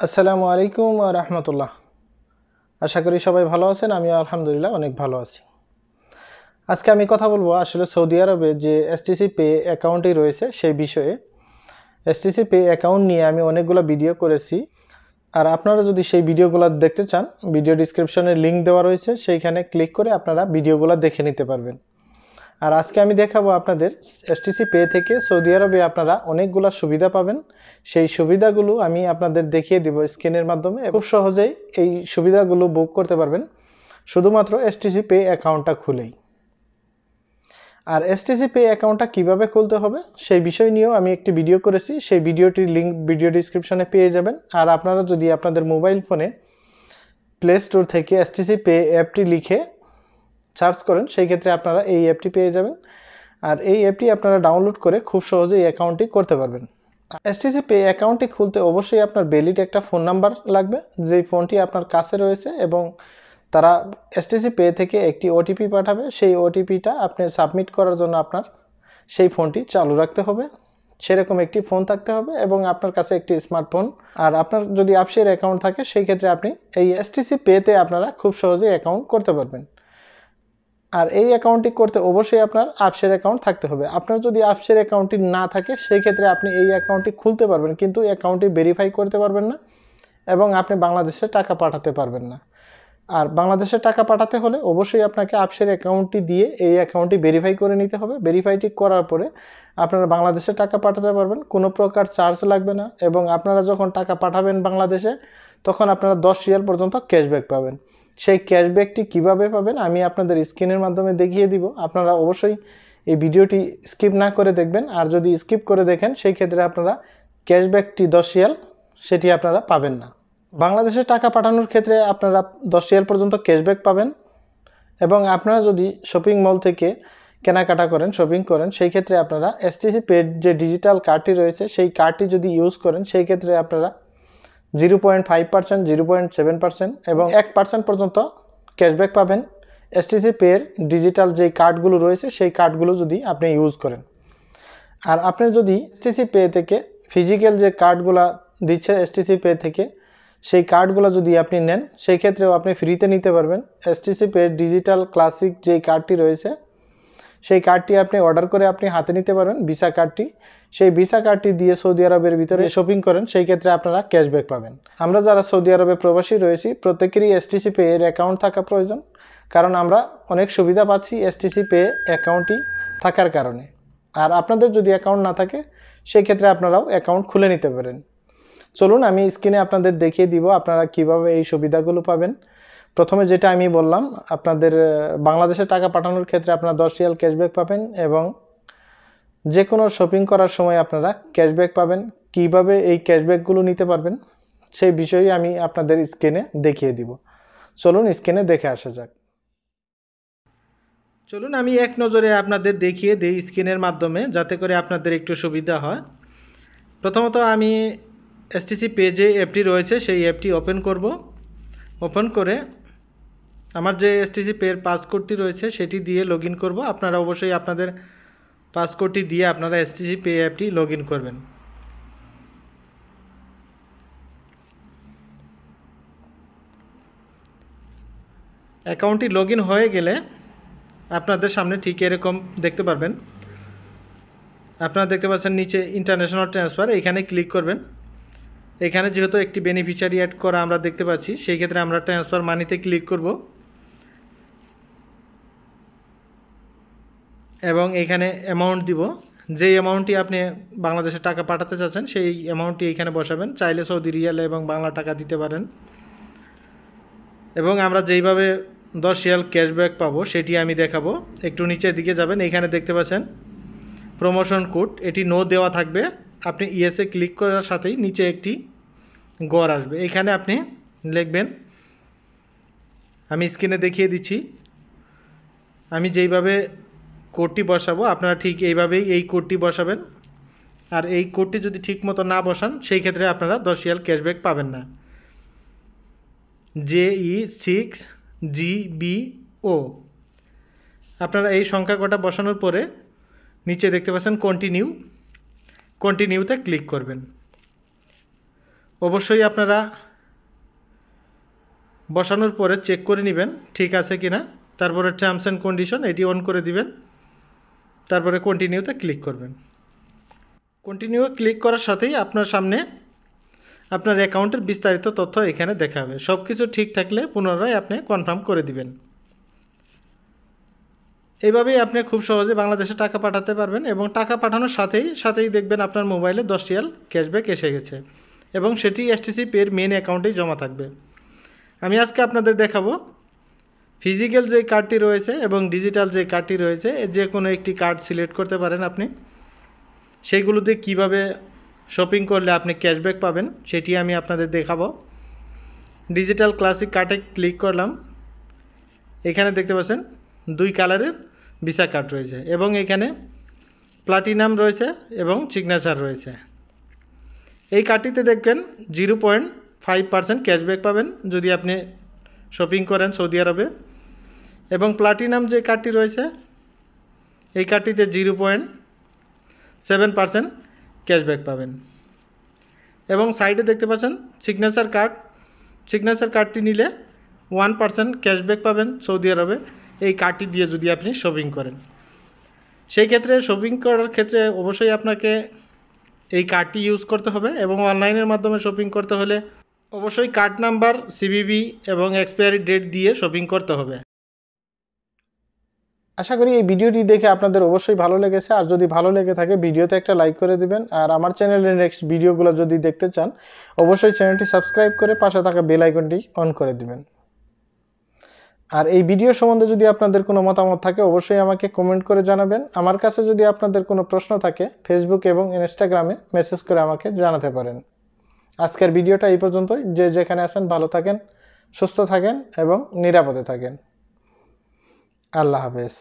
আসসালামু আলাইকুম ওয়া রাহমাতুল্লাহ। আশা করি সবাই ভালো আছেন। আমি আলহামদুলিল্লাহ অনেক ভালো আছি। আজকে আমি কথা বলবো আসলে সৌদি আরবে যে এসটিসি পে অ্যাকাউন্টটি রয়েছে সেই বিষয়ে। এসটিসি পে অ্যাকাউন্ট নিয়ে আমি অনেকগুলো ভিডিও করেছি। আর আপনারা যদি সেই ভিডিওগুলো দেখতে চান, ভিডিও ডেসক্রিপশনে লিংক দেওয়া রয়েছে, সেইখানে ক্লিক করে আপনারা ভিডিওগুলো দেখে নিতে পারবেন। আর আজকে আমি দেখাবো আপনাদের এসটিসি পে থেকে সৌদি আরবে আপনারা অনেকগুলো সুবিধা পাবেন। সেই সুবিধাগুলো আমি আপনাদের দেখিয়ে দিব স্ক্রিনের মাধ্যমে। খুব সহজেই এই সুবিধাগুলো বুক করতে পারবেন শুধুমাত্র এসটিসি পে অ্যাকাউন্টটা খুলেই। আর এসটিসি পে অ্যাকাউন্টটা কীভাবে খুলতে হবে সেই বিষয় নিয়েও আমি একটি ভিডিও করেছি। সেই ভিডিওটির লিঙ্ক ভিডিও ডিসক্রিপশনে পেয়ে যাবেন। আর আপনারা যদি আপনাদের মোবাইল ফোনে প্লে স্টোর থেকে এসটিসি পে অ্যাপটি লিখে সার্চ করেন, সেই ক্ষেত্রে আপনারা এই অ্যাপটি পেয়ে যাবেন। আর এই অ্যাপটি আপনারা ডাউনলোড করে খুব সহজেই অ্যাকাউন্টটি করতে পারবেন। এসটিসি পে অ্যাকাউন্টটি খুলতে অবশ্যই আপনার ভ্যালিড একটা ফোন নাম্বার লাগবে, যেই ফোনটি আপনার কাছে রয়েছে, এবং তারা এসটিসি পে থেকে একটি ওটিপি পাঠাবে। সেই ওটিপিটা আপনি সাবমিট করার জন্য আপনার সেই ফোনটি চালু রাখতে হবে, সেরকম একটি ফোন থাকতে হবে, এবং আপনার কাছে একটি স্মার্টফোন। আর আপনার যদি আপসের অ্যাকাউন্ট থাকে সেই ক্ষেত্রে আপনি এই এসটিসি পেতে আপনারা খুব সহজেই অ্যাকাউন্ট করতে পারবেন। আর এই অ্যাকাউন্টটি করতে অবশ্যই আপনার আপসের অ্যাকাউন্ট থাকতে হবে। আপনার যদি আপসের অ্যাকাউন্টটি না থাকে সেই ক্ষেত্রে আপনি এই অ্যাকাউন্টটি খুলতে পারবেন, কিন্তু অ্যাকাউন্টটি ভেরিফাই করতে পারবেন না, এবং আপনি বাংলাদেশে টাকা পাঠাতে পারবেন না। আর বাংলাদেশে টাকা পাঠাতে হলে অবশ্যই আপনাকে আপসের অ্যাকাউন্টটি দিয়ে এই অ্যাকাউন্টটি ভেরিফাই করে নিতে হবে। ভেরিফাইটি করার পরে আপনারা বাংলাদেশে টাকা পাঠাতে পারবেন, কোনো প্রকার চার্জ লাগবে না। এবং আপনারা যখন টাকা পাঠাবেন বাংলাদেশে, তখন আপনারা 10 রিয়াল পর্যন্ত ক্যাশব্যাক পাবেন। সেই ক্যাশব্যাকটি কিভাবে পাবেন আমি আপনাদের স্ক্রিনের মাধ্যমে দেখিয়ে দিব। আপনারা অবশ্যই এই ভিডিওটি স্কিপ না করে দেখবেন। আর যদি স্কিপ করে দেখেন সেই ক্ষেত্রে আপনারা ক্যাশব্যাকটি 10 রিয়াল সেটি আপনারা পাবেন না। বাংলাদেশে টাকা পাঠানোর ক্ষেত্রে আপনারা 10 রিয়াল পর্যন্ত ক্যাশব্যাক পাবেন। এবং আপনারা যদি শপিং মল থেকে কেনাকাটা করেন, শপিং করেন, সেই ক্ষেত্রে আপনারা এসটিসি পেড যে ডিজিটাল কার্ডটি রয়েছে সেই কার্ডটি যদি ইউজ করেন সেই ক্ষেত্রে আপনারা 0.5%, 0.7% এবং 1% পর্যন্ত ক্যাশব্যাক পাবেন এসটিসি পের ডিজিটাল যেই কার্ডগুলো রয়েছে সেই কার্ডগুলো যদি আপনি ইউজ করেন। আর আপনি যদি এসটিসি পে থেকে ফিজিক্যাল যে কার্ডগুলো দিচ্ছে এসটিসি পে থেকে সেই কার্ডগুলো যদি আপনি নেন সেই ক্ষেত্রেও আপনি ফ্রিতে নিতে পারবেন। এসটিসি পে ডিজিটাল ক্লাসিক যেই কার্ডটি রয়েছে সেই কার্ডটি আপনি অর্ডার করে আপনি হাতে নিতে পারবেন, ভিসা কার্ডটি। সেই ভিসা কার্ডটি দিয়ে সৌদি আরবের ভিতরে শপিং করেন সেই ক্ষেত্রে আপনারা ক্যাশব্যাক পাবেন। আমরা যারা সৌদি আরবে প্রবাসী রয়েছি প্রত্যেকেরই এসটিসি পে এর অ্যাকাউন্ট থাকা প্রয়োজন, কারণ আমরা অনেক সুবিধা পাচ্ছি এসটিসি পে অ্যাকাউন্টটি থাকার কারণে। আর আপনাদের যদি অ্যাকাউন্ট না থাকে সেই ক্ষেত্রে আপনারাও অ্যাকাউন্ট খুলে নিতে পারেন। চলুন আমি স্ক্রিনে আপনাদের দেখিয়ে দিব আপনারা কিভাবে এই সুবিধাগুলো পাবেন। প্রথমে যেটা আমি বললাম, আপনাদের বাংলাদেশে টাকা পাঠানোর ক্ষেত্রে আপনারা 10 রিয়াল ক্যাশব্যাক পাবেন, এবং যে কোনো শপিং করার সময় আপনারা ক্যাশব্যাক পাবেন। কিভাবে এই ক্যাশব্যাকগুলো নিতে পারবেন সেই বিষয়ে আমি আপনাদের স্ক্রিনে দেখিয়ে দিব। চলুন স্ক্রিনে দেখে আসা যাক। চলুন আমি এক নজরে আপনাদের দেখিয়ে দিই স্ক্রিনের মাধ্যমে, যাতে করে আপনাদের একটু সুবিধা হয়। প্রথমত আমি এসটিসি পে যে অ্যাপটি রয়েছে সেই অ্যাপটি ওপেন করব। ওপেন করে আমার যে এসটিসি পের পাসকোডটি রয়েছে সেটি দিয়ে লগ ইন করবো। আপনারা অবশ্যই আপনাদের পাসকোডটি দিয়ে আপনারা এসটিসি পে অ্যাপটি লগ ইন করবেন। অ্যাকাউন্টটি লগ ইন হয়ে গেলে আপনাদের সামনে ঠিক এরকম দেখতে পারবেন। আপনারা দেখতে পাচ্ছেন নিচে ইন্টারন্যাশনাল ট্রান্সফার, এখানে ক্লিক করবেন। এখানে যেহেতু একটি বেনিফিশিয়ারি অ্যাড করা আমরা দেখতে পাচ্ছি, সেই ক্ষেত্রে আমরা ট্রান্সফার মানিতে ক্লিক করব, এবং এখানে অ্যামাউন্ট দিব। যেই অ্যামাউন্টটি আপনি বাংলাদেশে টাকা পাঠাতে চাচ্ছেন সেই অ্যামাউন্টটি এখানে বসাবেন। চাইলে সৌদি রিয়াল এবং বাংলা টাকা দিতে পারেন। এবং আমরা যেইভাবে 10 রিয়াল ক্যাশব্যাক পাবো সেটি আমি দেখাবো। একটু নিচের দিকে যাবেন, এখানে দেখতে পাচ্ছেন প্রমোশন কোড, এটি নো দেওয়া থাকবে। আপনি ইয়েসে ক্লিক করার সাথেই নিচে একটি গড় আসবে, এখানে আপনি লিখবেন। আমি স্ক্রিনে দেখিয়ে দিচ্ছি। আমি যেইভাবে কোডটি বসাবো আপনারা ঠিক এইভাবেই এই কোডটি বসাবেন। আর এই কোডটি যদি ঠিক মতো না বসান সেই ক্ষেত্রে আপনারা 10 রিয়াল ক্যাশব্যাক পাবেন না। JE6GBO আপনারা এই সংখ্যা কটা বসানোর পরে নিচে দেখতে পাচ্ছেন কন্টিনিউতে ক্লিক করবেন। অবশ্যই আপনারা বসানোর পরে চেক করে নেবেন ঠিক আছে কিনা। তারপরে টার্মস অ্যান্ড কন্ডিশন এটি অন করে দিবেন, তারপরে কন্টিনিউতে ক্লিক করবেন। কন্টিনিউ ক্লিক করার সাথেই আপনার সামনে আপনার অ্যাকাউন্টের বিস্তারিত তথ্য এখানে দেখাবে। সব কিছু ঠিক থাকলে পুনরায় আপনি কনফার্ম করে দিবেন। এইভাবেই আপনি খুব সহজে বাংলাদেশে টাকা পাঠাতে পারবেন এবং টাকা পাঠানোর সাথেই দেখবেন আপনার মোবাইলে 10 রিয়াল ক্যাশব্যাক এসে গেছে এবং সেটি STCPAY এর মেন অ্যাকাউন্টেই জমা থাকবে। আমি আজকে আপনাদের দেখাবো ফিজিক্যাল যে কার্ডটি রয়েছে এবং ডিজিটাল যে কার্ডটি রয়েছে, যে কোনো একটি কার্ড সিলেক্ট করতে পারেন আপনি। সেইগুলোতে কিভাবে শপিং করলে আপনি ক্যাশব্যাক পাবেন সেটি আমি আপনাদের দেখাবো। ডিজিটাল ক্লাসিক কার্ডে ক্লিক করলাম। এখানে দেখতে পাচ্ছেন 2 কালারের ভিসা কার্ড রয়েছে এবং এখানে প্লাটিনাম রয়েছে এবং সিগনেচার রয়েছে। এই কার্ডটিতে দেখবেন 0.5% ক্যাশব্যাক পাবেন যদি আপনি শপিং করেন সৌদি আরবে, এবং প্লাটিনাম যে কার্ডটি রয়েছে এই কার্ডটিতে 0.7% ক্যাশব্যাক পাবেন। এবং সাইডে দেখতে পাচ্ছেন সিগনেচার কার্ডটি নিলে 1% ক্যাশব্যাক পাবেন সৌদি আরবে এই কার্ডটি দিয়ে যদি আপনি শপিং করেন। সেই ক্ষেত্রে শপিং করার ক্ষেত্রে অবশ্যই আপনাকে এই কার্ডটি ইউজ করতে হবে এবং অনলাইনের মাধ্যমে শপিং করতে হলে অবশ্যই কার্ড নাম্বার, CVV এবং এক্সপায়ারি ডেট দিয়ে শপিং করতে হবে। আশা করি এই ভিডিওটি দেখে আপনাদের অবশ্যই ভালো লেগেছে। আর যদি ভালো লেগে থাকে ভিডিওতে একটা লাইক করে দিবেন। আর আমার চ্যানেলের নেক্সট ভিডিওগুলো যদি দেখতে চান অবশ্যই চ্যানেলটি সাবস্ক্রাইব করে পাশে থাকা বেল আইকনটি অন করে দিবেন। আর এই ভিডিও সম্বন্ধে যদি আপনাদের কোনো মতামত থাকে অবশ্যই আমাকে কমেন্ট করে জানাবেন। আমার কাছে যদি আপনাদের কোনো প্রশ্ন থাকে ফেসবুক এবং ইনস্টাগ্রামে মেসেজ করে আমাকে জানাতে পারেন। আজকের ভিডিওটা এই পর্যন্তই। যে যেখানে আছেন ভালো থাকেন, সুস্থ থাকেন এবং নিরাপদে থাকেন। আল্লাহ হাফেজ।